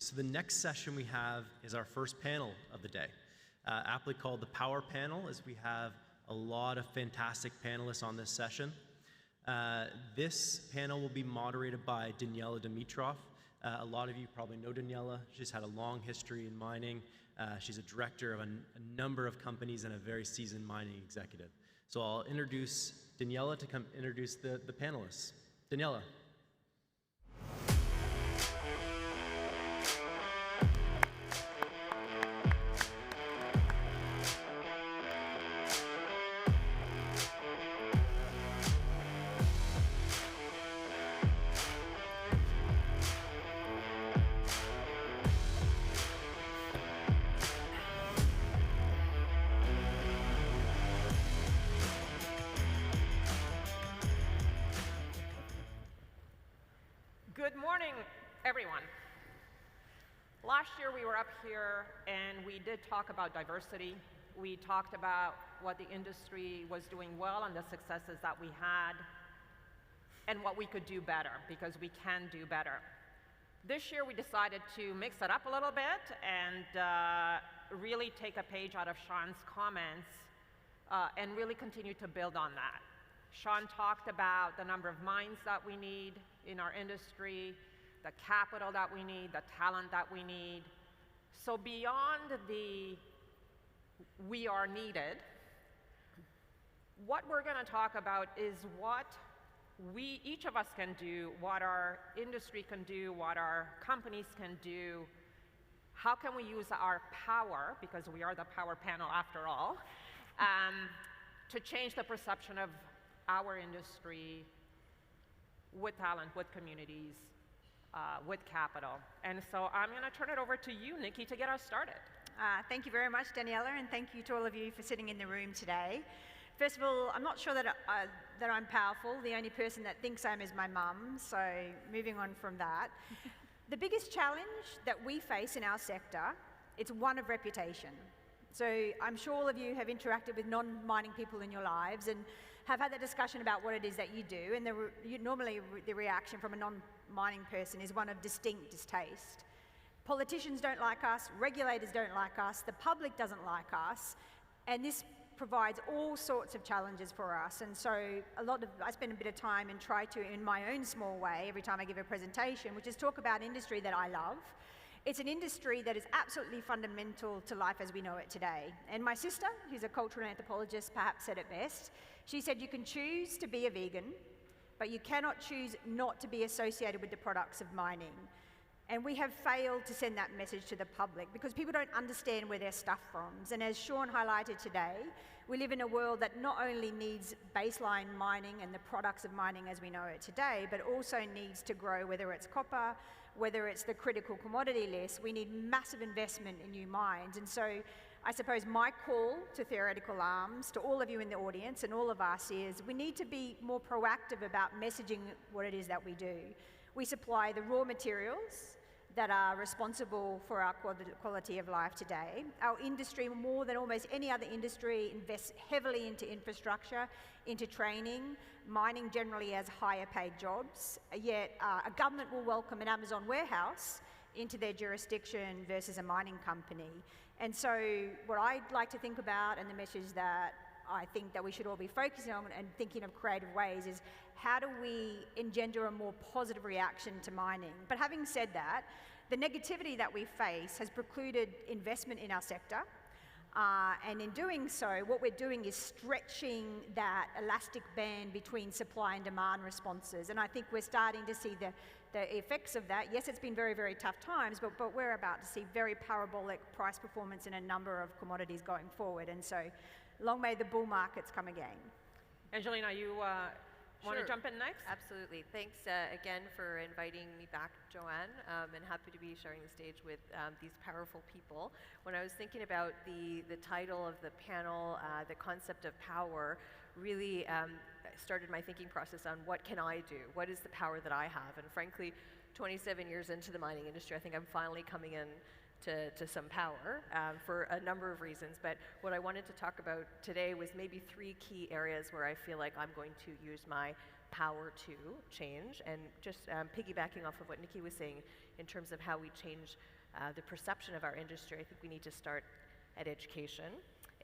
So the next session we have is our first panel of the day, aptly called the Power Panel, as we have a lot of fantastic panelists on this session. This panel will be moderated by Daniela Dimitrov. A lot of you probably know Daniela. She's had a long history in mining. She's a director of a number of companies and a very seasoned mining executive. So I'll introduce Daniela to come introduce the panelists. Daniela. Good morning, everyone. Last year we were up here and we did talk about diversity. We talked about what the industry was doing well and the successes that we had and what we could do better, because we can do better. This year we decided to mix it up a little bit and really take a page out of Sean's comments and really continue to build on that. Sean talked about the number of mines that we need in our industry, the capital that we need, the talent that we need. So beyond the we are needed, what we're going to talk about is what each of us can do, what our industry can do, what our companies can do. How can we use our power, because we are the power panel after all, to change the perception of our industry with talent, with communities, with capital. And so I'm going to turn it over to you, Nikki, to get us started. Thank you very much, Daniela, and thank you to all of you for sitting in the room today. First of all, I'm not sure that I'm powerful. The only person that thinks I am is my mum, so moving on from that. The biggest challenge that we face in our sector, it's one of reputation. So I'm sure all of you have interacted with non-mining people in your lives and have had that discussion about what it is that you do, and normally the reaction from a non-mining person is one of distinct distaste. Politicians don't like us, regulators don't like us, the public doesn't like us, and this provides all sorts of challenges for us. And so I spend a bit of time and try to, in my own small way, every time I give a presentation, which is talk about industry that I love. It's an industry that is absolutely fundamental to life as we know it today. And my sister, who's a cultural anthropologist, perhaps said it best. She said, you can choose to be a vegan, but you cannot choose not to be associated with the products of mining. And we have failed to send that message to the public because people don't understand where their stuff from. And as Sean highlighted today, we live in a world that not only needs baseline mining and the products of mining as we know it today, but also needs to grow, whether it's copper, whether it's the critical commodity list. We need massive investment in new mines. And so I suppose my call to Theoretical Arms, to all of you in the audience and all of us, is we need to be more proactive about messaging what it is that we do. We supply the raw materials that are responsible for our quality of life today. Our industry, more than almost any other industry, invests heavily into infrastructure, into training. Mining generally has higher paid jobs, yet a government will welcome an Amazon warehouse into their jurisdiction versus a mining company. And so what I'd like to think about, and the message that I think that we should all be focusing on and thinking of creative ways, is how do we engender a more positive reaction to mining? But having said that, the negativity that we face has precluded investment in our sector. And in doing so, what we're doing is stretching that elastic band between supply and demand responses. And I think we're starting to see the effects of that. Yes, it's been very, very tough times, but we're about to see very parabolic price performance in a number of commodities going forward. And so long may the bull markets come again. Angelina, you want to jump in next? Absolutely. Thanks again for inviting me back, Joanne, and happy to be sharing the stage with these powerful people. When I was thinking about the title of the panel, the concept of power, really started my thinking process on what can I do? What is the power that I have? And frankly, 27 years into the mining industry, I think I'm finally coming in to some power for a number of reasons. But what I wanted to talk about today was maybe 3 key areas where I feel like I'm going to use my power to change. And just piggybacking off of what Nikki was saying in terms of how we change the perception of our industry, I think we need to start at education.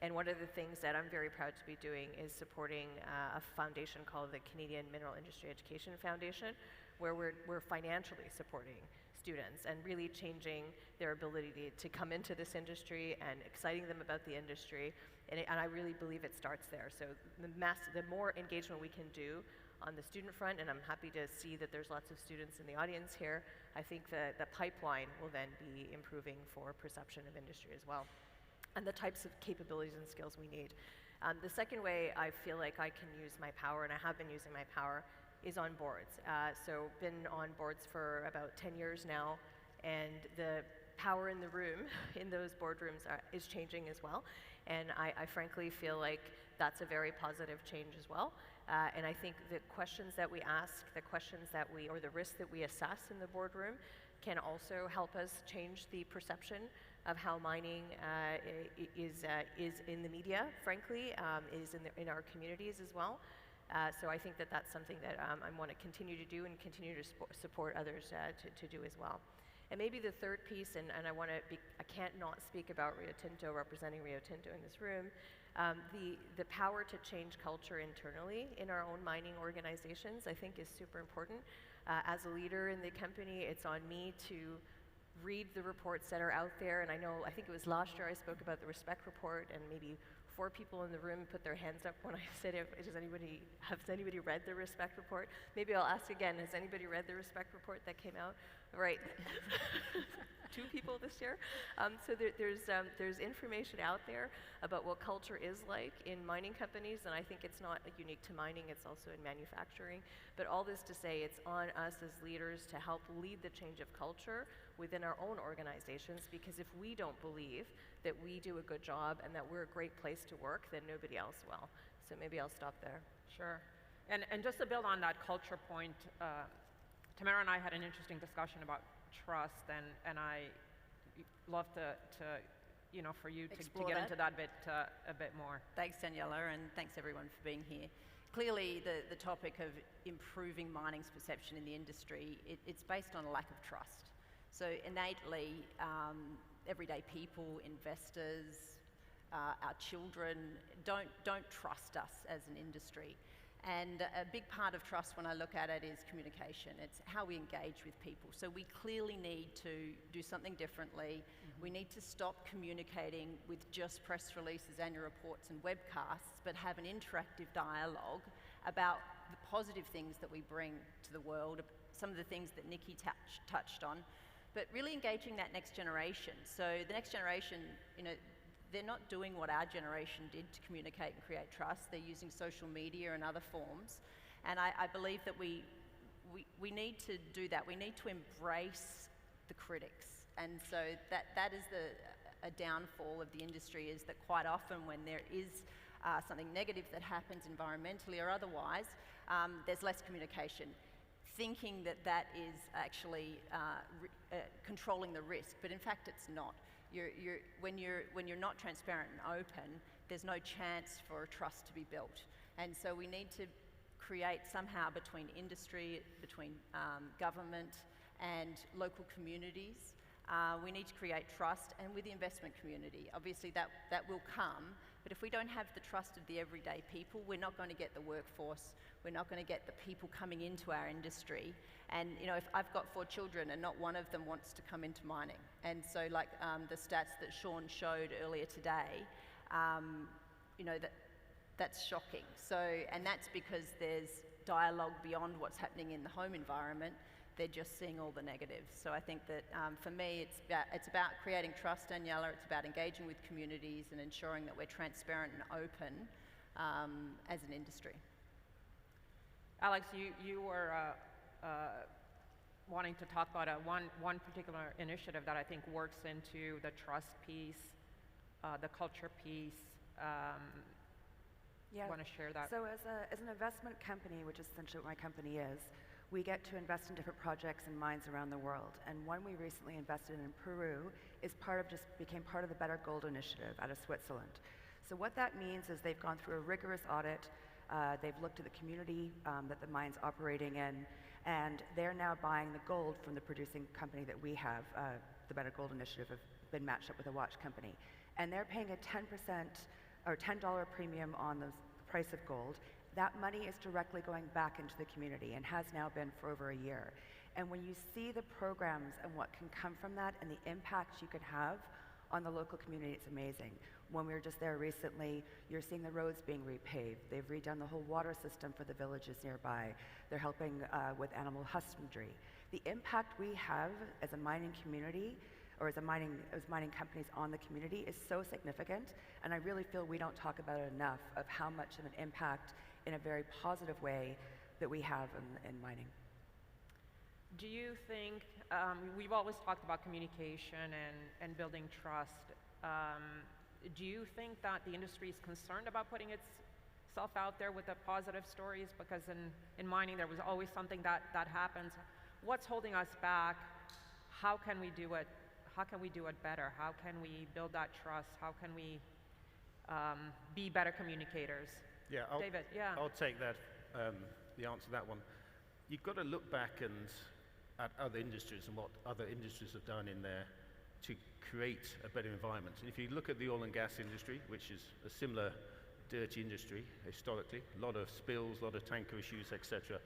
And one of the things that I'm very proud to be doing is supporting a foundation called the Canadian Mineral Industry Education Foundation, where we're financially supporting students and really changing their ability to come into this industry and exciting them about the industry. And I really believe it starts there. So the more engagement we can do on the student front, and I'm happy to see that there's lots of students in the audience here, I think the pipeline will then be improving for perception of industry as well, and the types of capabilities and skills we need. The second way I feel like I can use my power, and I have been using my power, is on boards. So been on boards for about 10 years now, and the power in the room, in those boardrooms, is changing as well. And I frankly feel like that's a very positive change as well. And I think the questions that we ask, or the risks that we assess in the boardroom can also help us change the perception of how mining is in the media, frankly, is in our communities as well. So I think that that's something that I want to continue to do and continue to support others to do as well. And maybe the third piece, and I can't not speak about Rio Tinto, representing Rio Tinto in this room, the power to change culture internally in our own mining organizations, I think, is super important. As a leader in the company, it's on me to read the reports that are out there, and I think it was last year I spoke about the respect report, and maybe 4 people in the room put their hands up when I said, has anybody read the respect report? Maybe I'll ask again, has anybody read the respect report that came out? Right. 2 people this year. So there's information out there about what culture is like in mining companies, and I think it's not unique to mining, it's also in manufacturing. But all this to say, it's on us as leaders to help lead the change of culture within our own organizations, because if we don't believe that we do a good job and that we're a great place to work, then nobody else will. So maybe I'll stop there. Sure. And just to build on that culture point, Tamara and I had an interesting discussion about trust, and I love to for you to get into that a bit more. Thanks, Daniela, and thanks everyone for being here. Clearly, the topic of improving mining's perception in the industry, it's based on a lack of trust. So innately, everyday people, investors, our children don't trust us as an industry. And a big part of trust when I look at it is communication. It's how we engage with people. So we clearly need to do something differently. Mm-hmm. We need to stop communicating with just press releases, annual reports and webcasts, but have an interactive dialogue about the positive things that we bring to the world, some of the things that Nikki touched on, but really engaging that next generation. So the next generation, they're not doing what our generation did to communicate and create trust. They're using social media and other forms. And I believe that we need to do that. We need to embrace the critics. And so that is a downfall of the industry, is that quite often when there is something negative that happens environmentally or otherwise, there's less communication, thinking that is actually controlling the risk, but in fact it's not. When you're not transparent and open, there's no chance for trust to be built. And so we need to create somehow between industry, between government and local communities, we need to create trust, and with the investment community. Obviously that will come, but if we don't have the trust of the everyday people, we're not going to get the workforce, we're not going to get the people coming into our industry. And if I've got 4 children and not one of them wants to come into mining, and so like the stats that Sean showed earlier today, that's shocking. So, and that's because there's dialogue beyond what's happening in the home environment. They're just seeing all the negatives. So I think that for me, it's about creating trust, Daniela. It's about engaging with communities and ensuring that we're transparent and open as an industry. Alex, you were wanting to talk about one particular initiative that I think works into the trust piece, the culture piece. Yeah. Want to share that? So as an investment company, which is essentially what my company is, we get to invest in different projects and mines around the world. And one we recently invested in Peru became part of the Better Gold Initiative out of Switzerland. So what that means is they've gone through a rigorous audit They've looked at the community that the mine's operating in, and they're now buying the gold from the producing company that we have. The Better Gold Initiative have been matched up with a watch company. And they're paying a 10% or $10 premium on the price of gold. That money is directly going back into the community and has now been for over a year. And when you see the programs and what can come from that and the impact you could have on the local community, it's amazing. When we were just there recently, you're seeing the roads being repaved. They've redone the whole water system for the villages nearby. They're helping with animal husbandry. The impact we have as a mining community, or as mining companies on the community, is so significant, and I really feel we don't talk about it enough of how much of an impact in a very positive way that we have in mining. Do you think, we've always talked about communication and building trust. Do you think that the industry is concerned about putting itself out there with the positive stories? Because in mining, there was always something that happens. What's holding us back? How can we do it? How can we do it better? How can we build that trust? How can we be better communicators? Yeah, David, yeah. I'll take that, the answer to that one. You've got to look back at other industries and what other industries have done in there to create a better environment. And if you look at the oil and gas industry, which is a similar dirty industry historically, a lot of spills, a lot of tanker issues, etc.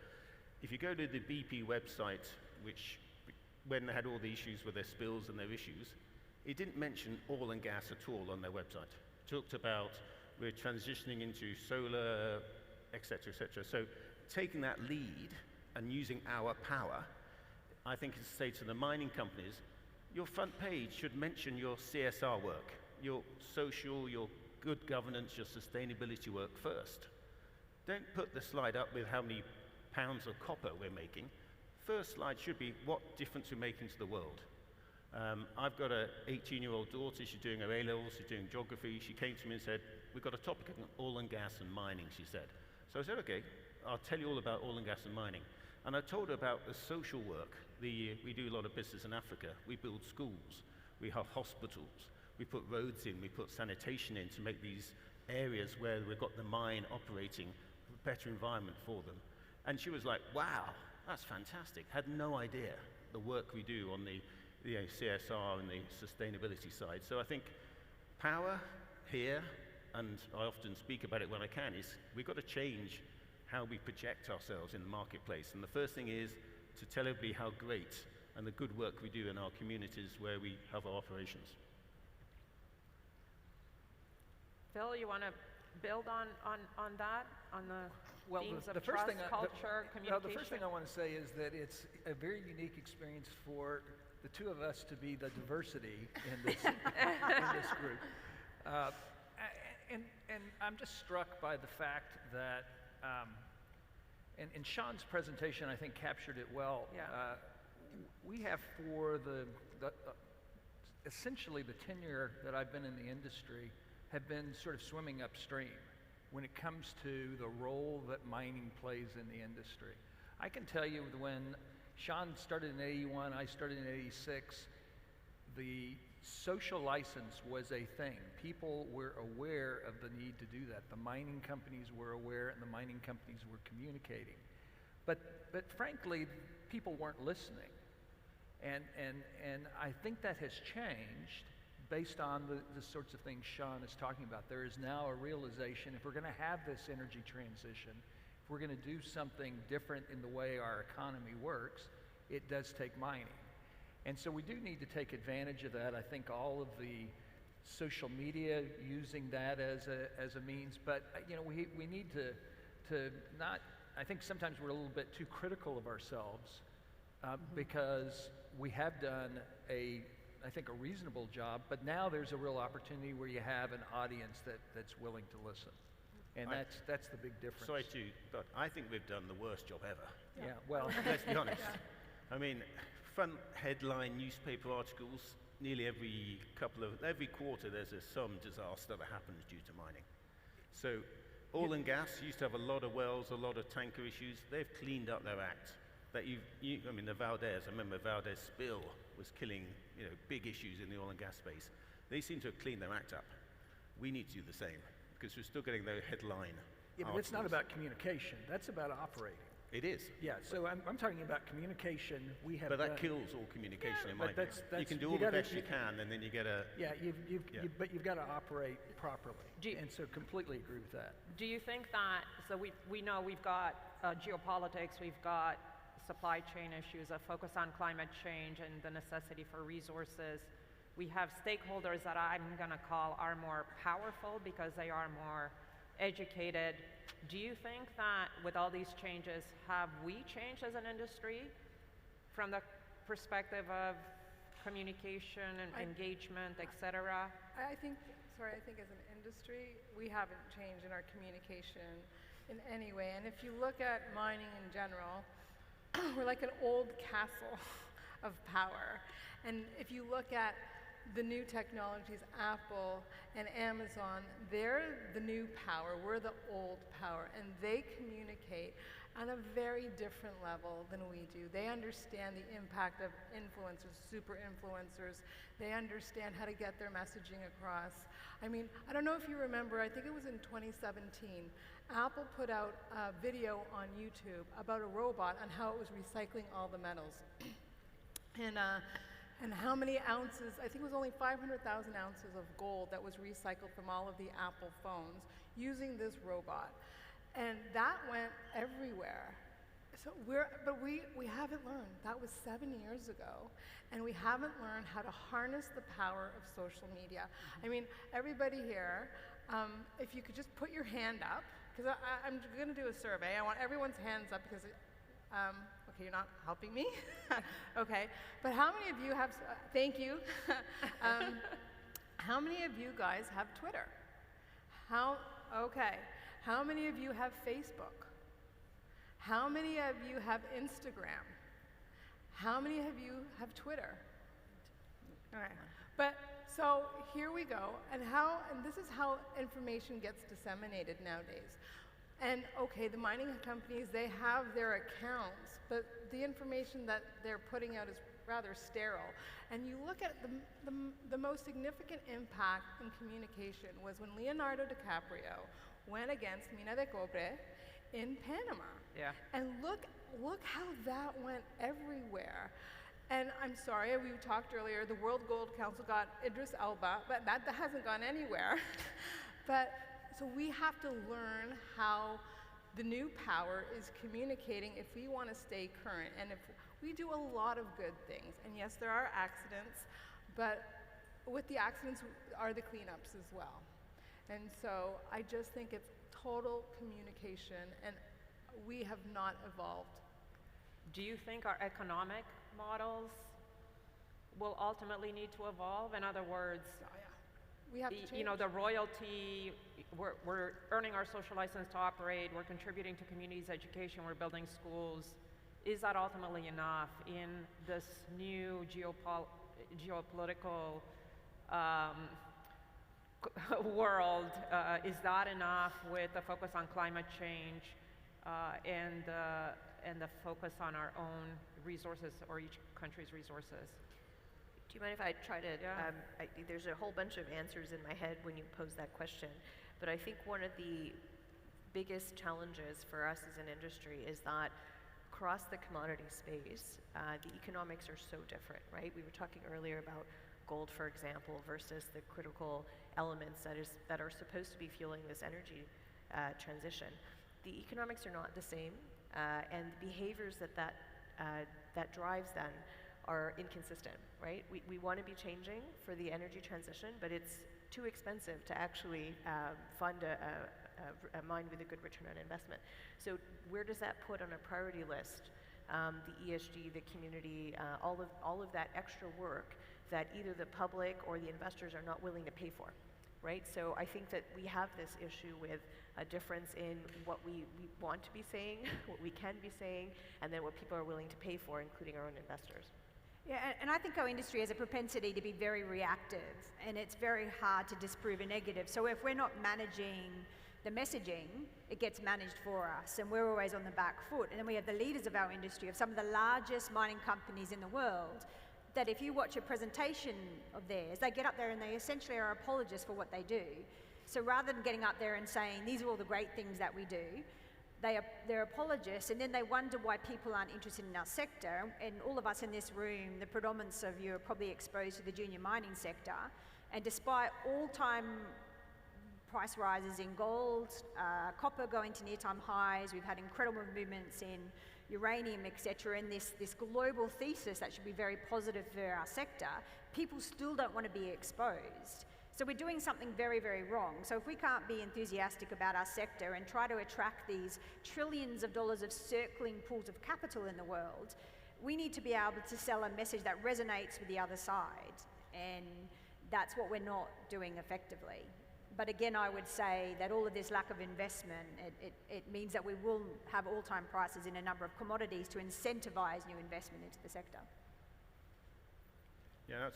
If you go to the BP website, which when they had all the issues with their spills and their issues, it didn't mention oil and gas at all on their website. It talked about we're transitioning into solar, etc., etc. So taking that lead and using our power, I think is to say to the mining companies, your front page should mention your CSR work, your social, your good governance, your sustainability work first. Don't put the slide up with how many pounds of copper we're making. First slide should be what difference we're making to the world. I've got an 18-year-old daughter, she's doing her A-levels, she's doing geography. She came to me and said, we've got a topic on oil and gas and mining, she said. So I said, okay, I'll tell you all about oil and gas and mining. And I told her about the social work. We do a lot of business in Africa. We build schools, we have hospitals, we put roads in, we put sanitation in to make these areas where we've got the mine operating a better environment for them. And she was like, wow, that's fantastic. Had no idea the work we do on the CSR and the sustainability side. So I think power here, and I often speak about it when I can, is we've got to change how we project ourselves in the marketplace. And the first thing is to tell everybody how great and the good work we do in our communities where we have our operations. Phil, you want to build on that, on the themes of trust, culture, communication? Well, the first thing I want to say is that it's a very unique experience for the two of us to be the diversity in this, in this group. And I'm just struck by the fact that, and Sean's presentation, I think, captured it well. Yeah. We have, for essentially the tenure that I've been in the industry, have been sort of swimming upstream when it comes to the role that mining plays in the industry. I can tell you when Sean started in 81, I started in 86, the social license was a thing. People were aware of the need to do that. The mining companies were aware, and the mining companies were communicating. But frankly, people weren't listening. And I think that has changed based on the sorts of things Sean is talking about. There is now a realization, if we're going to have this energy transition, if we're going to do something different in the way our economy works, it does take mining. And so we do need to take advantage of that. I think all of the social media using that as a means, but you know, we need to not, I think sometimes we're a little bit too critical of ourselves because we have done I think a reasonable job, but now there's a real opportunity where you have an audience that's willing to listen. And that's the big difference. Sorry to, but I think we've done the worst job ever. Yeah, well. Let's be honest. Yeah. I mean, front headline newspaper articles, nearly every quarter there's some disaster that happens due to mining. So oil and gas used to have a lot of wells, a lot of tanker issues. They've cleaned up their act. That I mean, the Valdez, I remember Valdez spill was killing, you know, big issues in the oil and gas space. They seem to have cleaned their act up. We need to do the same because we're still getting the headline Yeah, but it's not articles. about communication. That's about operating. It is. Yeah, so I'm talking about communication. We have But that done- kills all communication in my but view. that's- You can do you all the gotta- best you can, and then you get a... Yeah, Yeah. but you've got to operate properly. Do you- And so completely agree with that. Do you think that, so we know we've got geopolitics, we've got supply chain issues, a focus on climate change and the necessity for resources. We have stakeholders that I'm going to call are more powerful because they are more educated. Do you think that with all these changes, have we changed as an industry from the perspective of communication and engagement, et cetera? I think, sorry, I think as an industry, we haven't changed in our communication in any way. And if you look at mining in general, we're like an old castle of power. And if you look at the new technologies, Apple and Amazon, they're the new power, we're the old power, and they communicate on a very different level than we do. They understand the impact of influencers, super influencers. They understand how to get their messaging across. I mean, I don't know if you remember, I think it was in 2017, Apple put out a video on YouTube about a robot and how it was recycling all the metals. And how many ounces, I think it was only 500,000 ounces of gold that was recycled from all of the Apple phones using this robot. And that went everywhere. So but we haven't learned. That was 7 years ago. And we haven't learned how to harness the power of social media. I mean, everybody here, if you could just put your hand up, because I'm going to do a survey. I want everyone's hands up because, okay, you're not helping me. Okay, but how many of you have, thank you. How many of you guys have Twitter? Okay. How many of you have Facebook? How many of you have Instagram? How many of you have Twitter? All right. But so here we go, and this is how information gets disseminated nowadays. And okay, the mining companies, they have their accounts, but the information that they're putting out is rather sterile. And you look at the most significant impact in communication was when Leonardo DiCaprio went against Mina de Cobre in Panama. Yeah. And look how that went everywhere. And I'm sorry, we talked earlier, the World Gold Council got Idris Elba, but that hasn't gone anywhere. But so we have to learn how the new power is communicating if we want to stay current. And if we do a lot of good things, and yes, there are accidents, but with the accidents are the cleanups as well. And so I just think it's total communication, and we have not evolved. Do you think our economic models will ultimately need to evolve? In other words, We have to change. you know, the royalty, we're earning our social license to operate, we're contributing to communities' education, we're building schools. Is that ultimately enough in this new geopolitical world? Is that enough with the focus on climate change and the focus on our own resources or each country's resources? Do you mind if I try to, Yeah. there's a whole bunch of answers in my head when you pose that question, but I think one of the biggest challenges for us as an industry is that across the commodity space, the economics are so different, right? We were talking earlier about gold, for example, versus the critical elements that are supposed to be fueling this energy transition. The economics are not the same, and the behaviors that drives them are inconsistent, right? We want to be changing for the energy transition, but it's too expensive to actually fund a mine with a good return on investment. So where does that put on a priority list? The ESG, the community, all of that extra work that either the public or the investors are not willing to pay for, right? So I think that we have this issue with a difference in what we want to be saying, what we can be saying, and then what people are willing to pay for, including our own investors. Yeah, and I think our industry has a propensity to be very reactive, and it's very hard to disprove a negative. So if we're not managing the messaging, it gets managed for us, and we're always on the back foot. And then we have the leaders of our industry, of some of the largest mining companies in the world, that if you watch a presentation of theirs, they get up there and they essentially are apologists for what they do. So rather than getting up there and saying, these are all the great things that we do, they're apologists, and then they wonder why people aren't interested in our sector. And all of us in this room, the predominance of you are probably exposed to the junior mining sector. And despite all-time price rises in gold, copper going to near-time highs, we've had incredible movements in uranium, etc., and this global thesis that should be very positive for our sector, people still don't want to be exposed. So we're doing something very, very wrong. So if we can't be enthusiastic about our sector and try to attract these trillions of dollars of circling pools of capital in the world, we need to be able to sell a message that resonates with the other side. And that's what we're not doing effectively. But again, I would say that all of this lack of investment, it means that we will have all-time prices in a number of commodities to incentivize new investment into the sector. Yeah,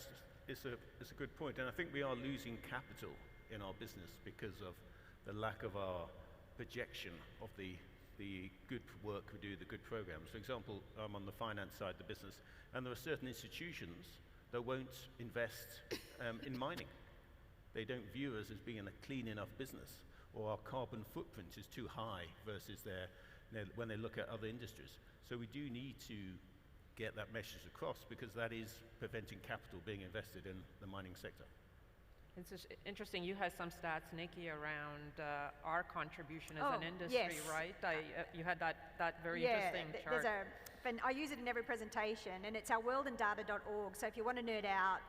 it's a good point, and I think we are losing capital in our business because of the lack of our projection of the good work we do, the good programs. For example, I'm on the finance side of the business, and there are certain institutions that won't invest in mining. They don't view us as being a clean enough business, or our carbon footprint is too high versus when they look at other industries. So we do need to get that message across, because that is preventing capital being invested in the mining sector. It's just interesting, you had some stats, Nikki, around our contribution as an industry, yes. right? You had that very interesting chart. I use it in every presentation, and it's our worldandData.org. So if you want to nerd out,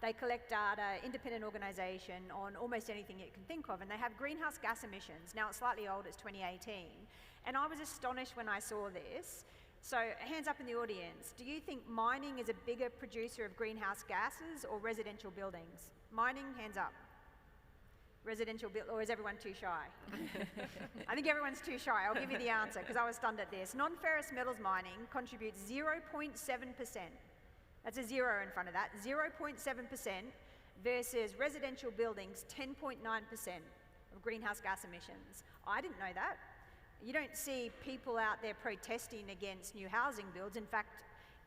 they collect data, independent organization, on almost anything you can think of, and they have greenhouse gas emissions. Now it's slightly old, it's 2018. And I was astonished when I saw this. So hands up in the audience, do you think mining is a bigger producer of greenhouse gases or residential buildings? Mining, hands up. Residential or is everyone too shy? I think everyone's too shy. I'll give you the answer, because I was stunned at this. Non-ferrous metals mining contributes 0.7%. That's a zero in front of that, 0.7% versus residential buildings, 10.9% of greenhouse gas emissions. I didn't know that. You don't see people out there protesting against new housing builds. In fact,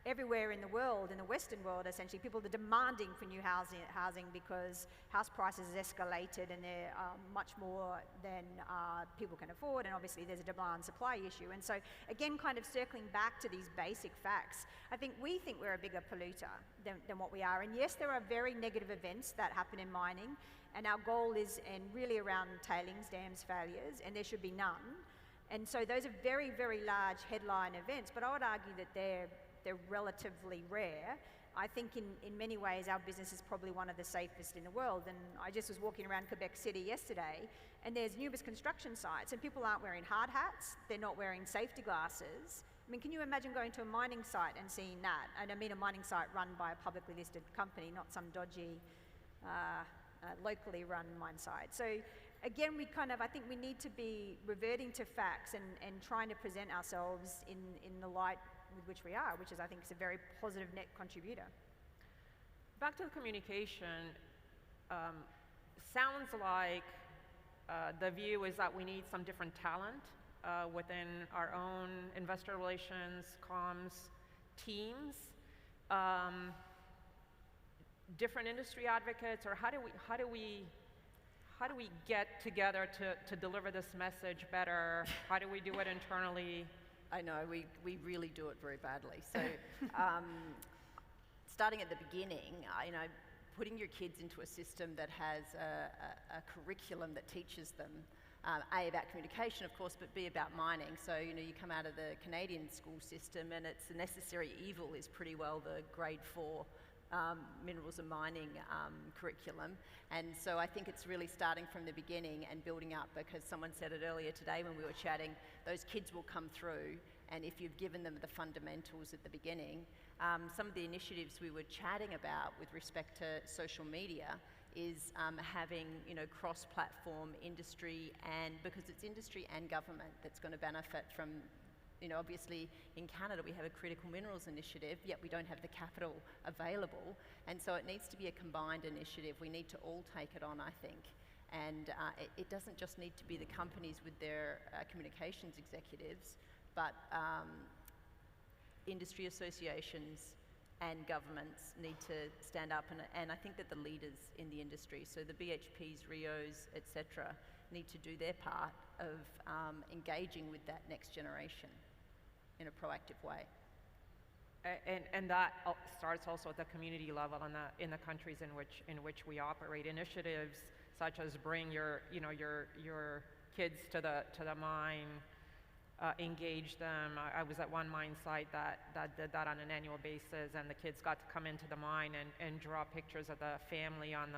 everywhere in the world, in the Western world essentially, people are demanding for new housing because house prices have escalated and they're much more than people can afford, and obviously there's a demand-supply issue. And so again, kind of circling back to these basic facts, I think we think we're a bigger polluter than what we are. And yes, there are very negative events that happen in mining, and our goal is really around tailings dams failures, and there should be none. And so those are very, very large headline events, but I would argue that they're relatively rare. I think in many ways our business is probably one of the safest in the world. And I just was walking around Quebec City yesterday, and there's numerous construction sites, and people aren't wearing hard hats, they're not wearing safety glasses. I mean, can you imagine going to a mining site and seeing that? And I mean a mining site run by a publicly listed company, not some dodgy, locally run mine site. So again, I think we need to be reverting to facts and trying to present ourselves in the light with which we are, which is, I think, is a very positive net contributor. Back to the communication, sounds like the view is that we need some different talent within our own investor relations, comms teams, different industry advocates, or how do we get together to deliver this message better? How do we do it internally? I know, we really do it very badly. So starting at the beginning, putting your kids into a system that has a curriculum that teaches them, A, about communication, of course, but B, about mining. So, you come out of the Canadian school system, and it's a necessary evil is pretty well the grade 4 minerals and mining curriculum. And so I think it's really starting from the beginning and building up, because someone said it earlier today when we were chatting, those kids will come through, and if you've given them the fundamentals at the beginning, some of the initiatives we were chatting about with respect to social media is having cross-platform industry, and because it's industry and government that's going to benefit from. Obviously in Canada we have a critical minerals initiative, yet we don't have the capital available, and so it needs to be a combined initiative. We need to all take it on, I think, and it doesn't just need to be the companies with their communications executives, but industry associations and governments need to stand up, and I think that the leaders in the industry, so the BHPs, Rios, etc., need to do their part of engaging with that next generation in a proactive way. And that starts also at the community level in the countries in which we operate. Initiatives such as bring your kids to the mine, engage them. I was at one mine site that did that on an annual basis, and the kids got to come into the mine and draw pictures of the family on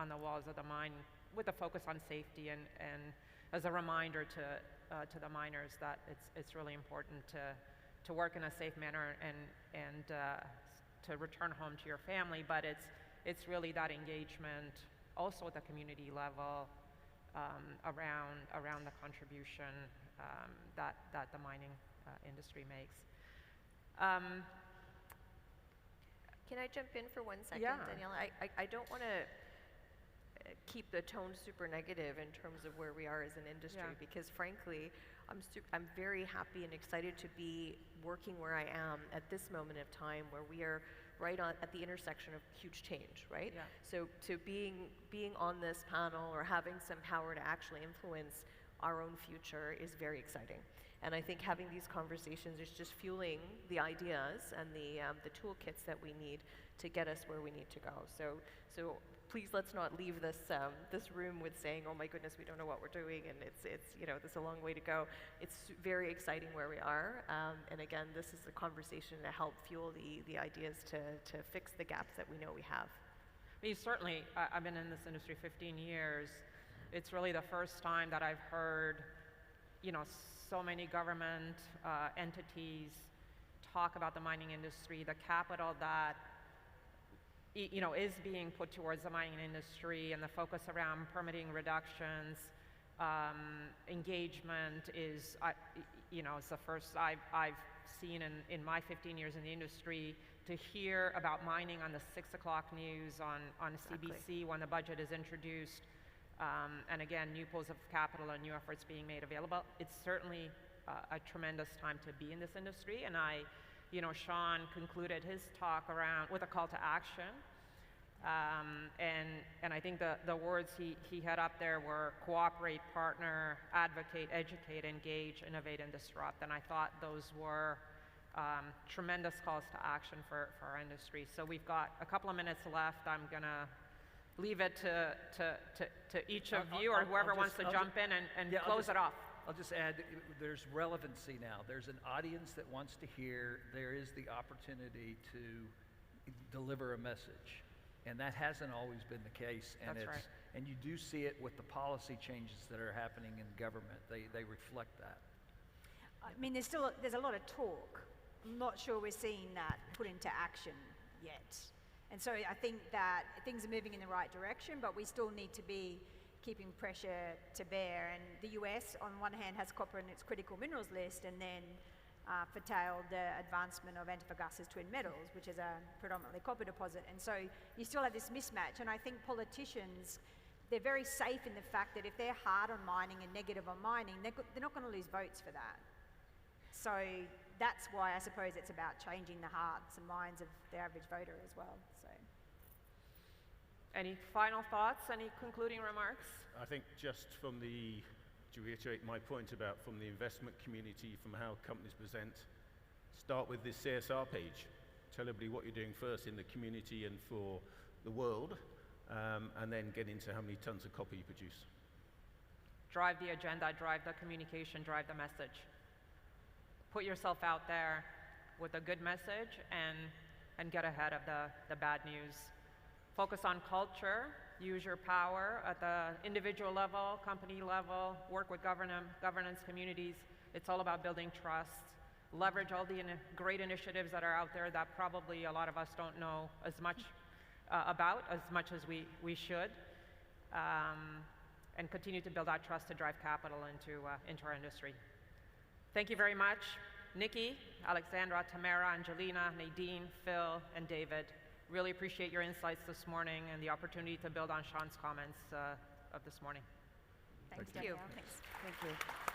the walls of the mine with a focus on safety and as a reminder to the miners that it's really important to work in a safe manner and to return home to your family. But it's really that engagement also at the community level around the contribution that the mining industry makes. Can I jump in for 1 second, Yeah. Danielle? I don't want to keep the tone super negative in terms of where we are as an industry, Yeah. because frankly, I'm very happy and excited to be working where I am at this moment of time, where we are right at the intersection of huge change, right? Yeah. So being on this panel or having some power to actually influence our own future is very exciting. And I think having these conversations is just fueling the ideas and the toolkits that we need to get us where we need to go. So please let's not leave this room with saying, oh my goodness, we don't know what we're doing, and it's there's a long way to go. It's very exciting where we are, and again, this is a conversation to help fuel the ideas to fix the gaps that we know we have. I mean, certainly, I've been in this industry 15 years. It's really the first time that I've heard, so many government entities talk about the mining industry, the capital that is being put towards the mining industry, and the focus around permitting reductions, engagement is, it's the first I've seen in my 15 years in the industry. To hear about mining on the 6 o'clock news on Exactly. CBC when the budget is introduced, and again, new pools of capital and new efforts being made available, it's certainly a tremendous time to be in this industry. And Sean concluded his talk with a call to action. And I think the words he had up there were cooperate, partner, advocate, educate, engage, innovate, and disrupt. And I thought those were tremendous calls to action for our industry. So we've got a couple of minutes left. I'm going to leave it to each of you or whoever wants to jump in and close it off. I'll just add, there's relevancy now. There's an audience that wants to hear. There is the opportunity to deliver a message. And that hasn't always been the case. And That's right. And you do see it with the policy changes that are happening in government. They reflect that. I mean, there's a lot of talk. I'm not sure we're seeing that put into action yet. And so I think that things are moving in the right direction, but we still need to be keeping pressure to bear. And the US, on one hand, has copper in its critical minerals list, and then curtailed the advancement of Antofagasta's twin metals, which is a predominantly copper deposit. And so you still have this mismatch. And I think politicians, they're very safe in the fact that if they're hard on mining and negative on mining, they're not going to lose votes for that. So that's why I suppose it's about changing the hearts and minds of the average voter as well. So, any final thoughts? Any concluding remarks? I think just to reiterate my point about from the investment community, from how companies present, start with this CSR page. Tell everybody what you're doing first in the community and for the world, and then get into how many tons of copper you produce. Drive the agenda, drive the communication, drive the message. Put yourself out there with a good message and get ahead of the bad news. Focus on culture, use your power at the individual level, company level, work with governance communities. It's all about building trust. Leverage all the great initiatives that are out there that probably a lot of us don't know as much about as much as we should. And continue to build that trust to drive capital into our industry. Thank you very much, Nikki, Alexandra, Tamara, Angelina, Nadine, Phil, and David. Really appreciate your insights this morning and the opportunity to build on Sean's comments of this morning. thanks, Thank you. Danielle. Thanks. Thank you.